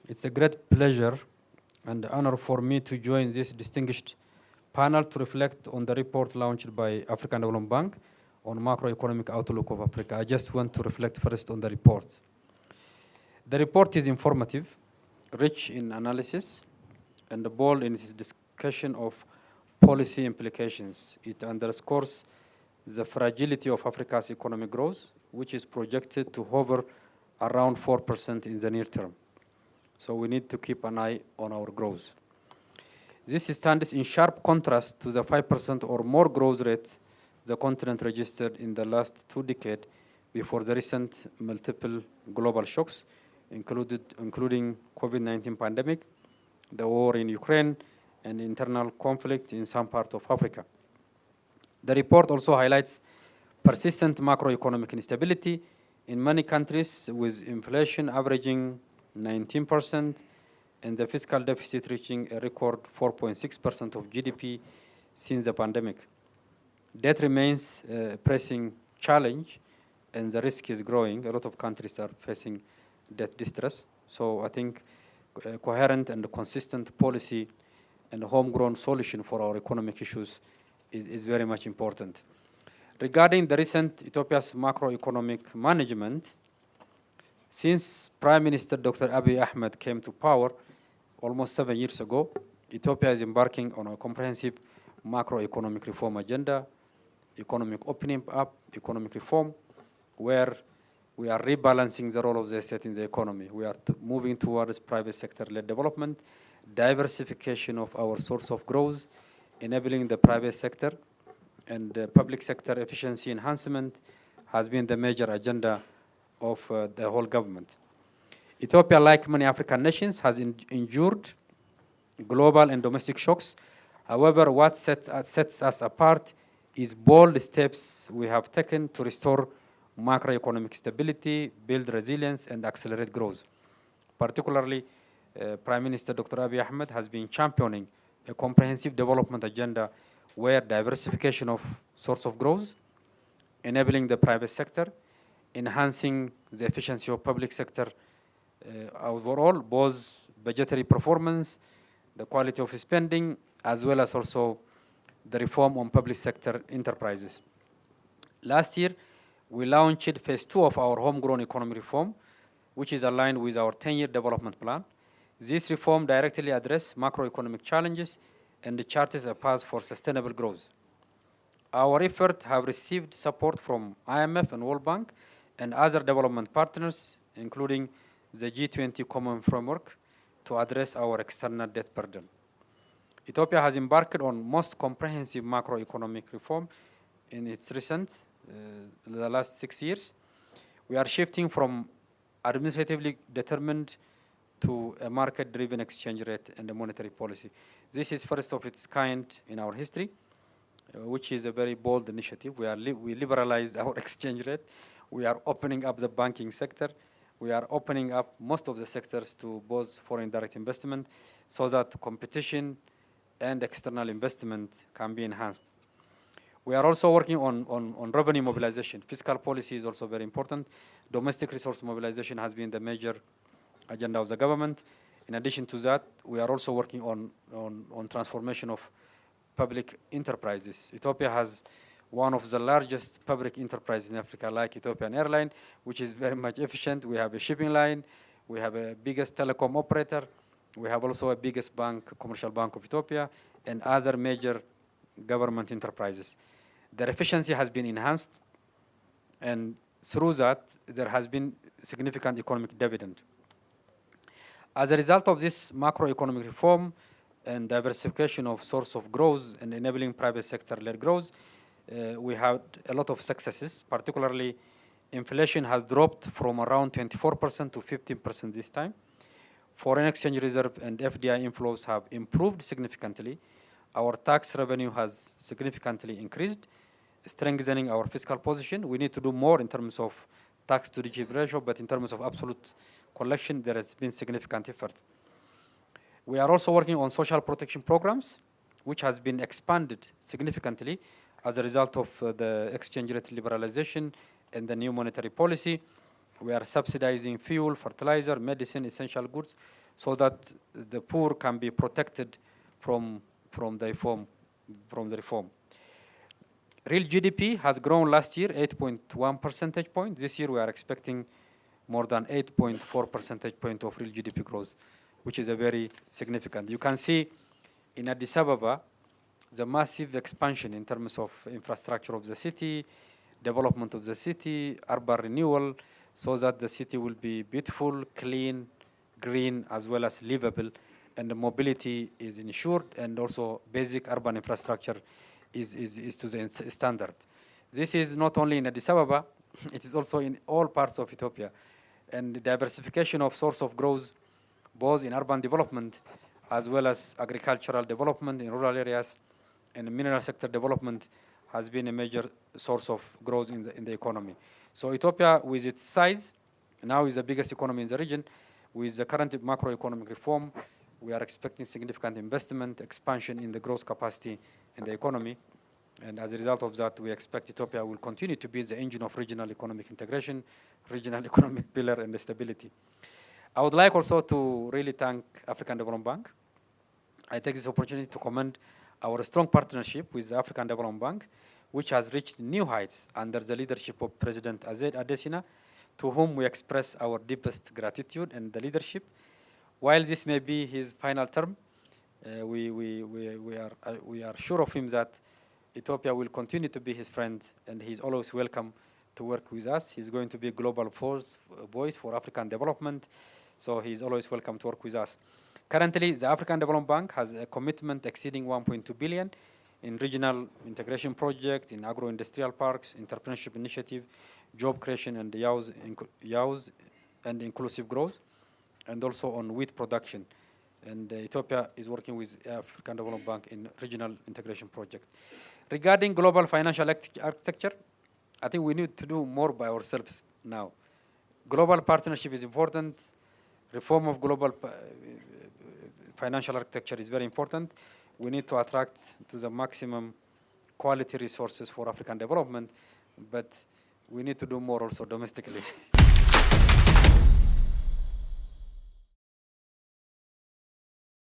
It's a great pleasure and honor for me to join this distinguished panel to reflect on the report launched by African Development Bank on macroeconomic outlook of Africa. I just want to reflect first on the report. The report is informative, rich in analysis, and bold in its discussion of policy implications. It underscores the fragility of Africa's economic growth, which is projected to hover around 4% in the near term. So we need to keep an eye on our growth. This stands in sharp contrast to the 5% or more growth rate the continent registered in the last 2 decades before the recent multiple global shocks, including COVID-19 pandemic, the war in Ukraine, and internal conflict in some parts of Africa. The report also highlights persistent macroeconomic instability in many countries, with inflation averaging 19% and the fiscal deficit reaching a record 4.6% of GDP since the pandemic. Debt remains a pressing challenge, and the risk is growing. A lot of countries are facing debt distress. So I think a coherent and consistent policy and a homegrown solution for our economic issues is very much important. Regarding the recent Ethiopia's macroeconomic management, since Prime Minister Dr. Abiy Ahmed came to power almost 7 years ago, Ethiopia is embarking on a comprehensive macroeconomic reform agenda, economic opening up, economic reform, where we are rebalancing the role of the state in the economy. We are moving towards private sector-led development, diversification of our source of growth, enabling the private sector, and public sector efficiency enhancement has been the major agenda of the whole government. Ethiopia, like many African nations, has endured global and domestic shocks. However, what sets us apart is bold steps we have taken to restore macroeconomic stability, build resilience, and accelerate growth. Particularly, Prime Minister Dr. Abiy Ahmed has been championing a comprehensive development agenda where diversification of source of growth, enabling the private sector, enhancing the efficiency of public sector overall, both budgetary performance, the quality of spending, as well as also the reform on public sector enterprises. Last year, we launched phase 2 of our homegrown economic reform, which is aligned with our 10-year development plan. This reform directly addresses macroeconomic challenges and charts a path for sustainable growth. Our efforts have received support from IMF and World Bank and other development partners, including the G20 Common Framework, to address our external debt burden. Ethiopia has embarked on most comprehensive macroeconomic reform in its the last 6 years. We are shifting from administratively determined to a market-driven exchange rate and a monetary policy. This is first of its kind in our history, which is a very bold initiative. We liberalized our exchange rate. We are opening up the banking sector. We are opening up most of the sectors to both foreign direct investment so that competition and external investment can be enhanced. We are also working on revenue mobilization. Fiscal policy is also very important. Domestic resource mobilization has been the major agenda of the government. In addition to that, we are also working on transformation of public enterprises. Ethiopia has one of the largest public enterprises in Africa, like Ethiopian Airlines, which is very much efficient. We have a shipping line. We have a biggest telecom operator. We have also a biggest bank, commercial bank of Ethiopia, and other major government enterprises. Their efficiency has been enhanced, and through that, there has been significant economic dividend. As a result of this macroeconomic reform and diversification of source of growth and enabling private sector-led growth, we had a lot of successes. Particularly, inflation has dropped from around 24% to 15% this time. Foreign exchange reserve and FDI inflows have improved significantly. Our tax revenue has significantly increased, strengthening our fiscal position. We need to do more in terms of tax to GDP ratio, but in terms of absolute collection, there has been significant effort. We are also working on social protection programs, which has been expanded significantly as a result of the exchange rate liberalization and the new monetary policy. We are subsidizing fuel, fertilizer, medicine, essential goods so that the poor can be protected from the reform. Real GDP has grown last year 8.1 percentage point. This year we are expecting more than 8.4 percentage point of real GDP growth, which is a very significant. You can see in Addis Ababa the massive expansion in terms of infrastructure of the city, development of the city, urban renewal, so that the city will be beautiful, clean, green, as well as livable, and the mobility is ensured, and also basic urban infrastructure is to the standard. This is not only in Addis Ababa, it is also in all parts of Ethiopia. And the diversification of source of growth, both in urban development as well as agricultural development in rural areas and mineral sector development, has been a major source of growth in the economy. So Ethiopia, with its size, now is the biggest economy in the region. With the current macroeconomic reform, we are expecting significant investment, expansion in the growth capacity in the economy. And as a result of that, we expect Ethiopia will continue to be the engine of regional economic integration, regional economic pillar, and stability. I would like also to really thank African Development Bank. I take this opportunity to commend our strong partnership with the African Development Bank, which has reached new heights under the leadership of President Azed Adesina, to whom we express our deepest gratitude and the leadership. While this may be his final term, we are sure of him that Ethiopia will continue to be his friend, and he's always welcome to work with us. He's going to be a global voice for African development, so he's always welcome to work with us. Currently, the African Development Bank has a commitment exceeding 1.2 billion in regional integration project, in agro-industrial parks, entrepreneurship initiative, job creation, and youth and inclusive growth, and also on wheat production. And Ethiopia is working with African Development Bank in regional integration project. Regarding global financial architecture, I think we need to do more by ourselves now. Global partnership is important. Reform of global financial architecture is very important. We need to attract to the maximum quality resources for African development, but we need to do more also domestically.